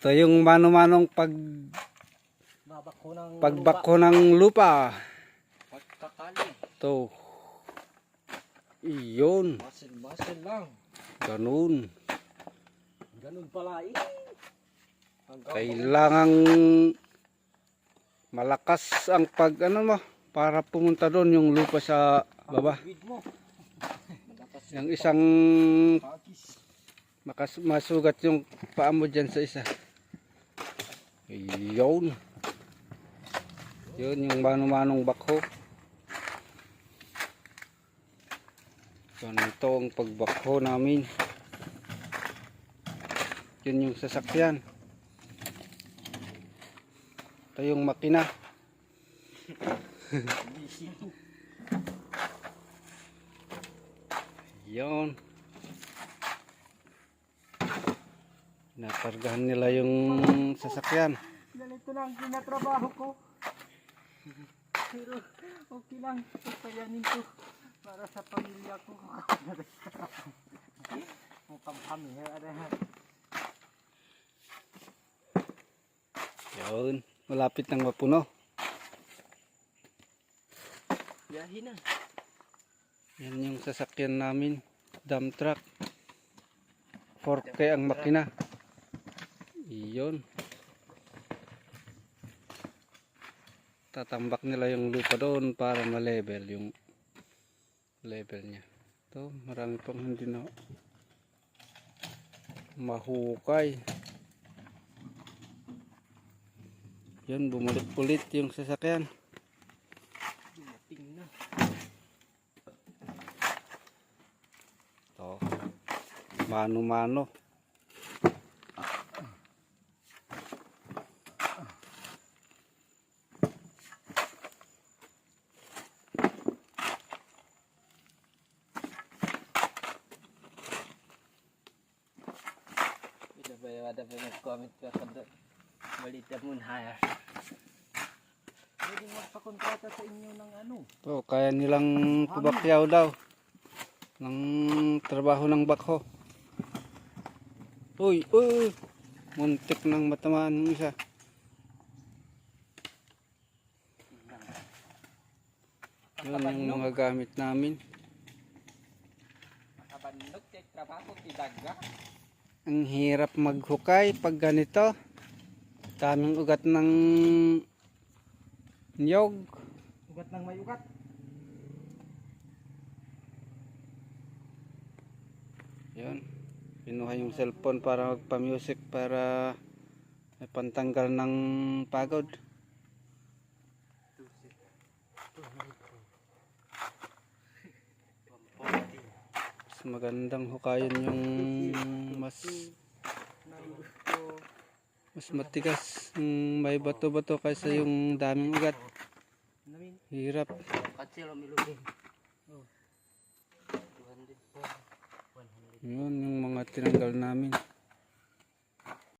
Ito yung mano-manong pagbakho ng lupa. Pagkakali. Ito. Iyon. Basil lang. Ganun. Ganun pala eh. Kailangang malakas ang para pumunta doon yung lupa sa baba. Yung isang masugat yung paa mo dyan sa isa. Yun. Yun yung mano-manong bakho. Ganito ang pagbakho namin. Yun yung sasakyan. Ito yung makina. Yun. Nakargahan nila yung sasakyan. Ganito lang kinatrabaho ko. Pero okay lang. Pagpayanin ko para sa pamilya ko. Mukhang kami. Yun. Malapit nang mapuno. Yahin na. Yan yung sasakyan namin. Dump truck. 4K ang makina. Iyon. Tatambak nila yung lupa doon para ma-level yung level niya. Ito, marami pang hindi na mahukay. Yun, bumulit-ulit yung sasakyan. Dumating na. Ito, mano-mano. Ada pa nag-comment ka kada balita mo hire. Pwede magpakontrata sa inyo ng ano? Ito, kaya nilang pabakyaw daw ng trabaho ng bakho. Uy, uy, muntik nang matamaan yung isa. Yun yung mga gamit namin. Makabandog kay trabaho tidaga. Ang hirap maghukay pag ganito. Daming ugat ng niyog. Ugat ng may ugat. Yun. Pinuha yung cellphone para magpa-music para may pantanggal ng pagod. Mas magandang hukayin yung mas matigas, may bato-bato kaysa yung daming ugat. Hirap. Yun yung mga tinanggal namin.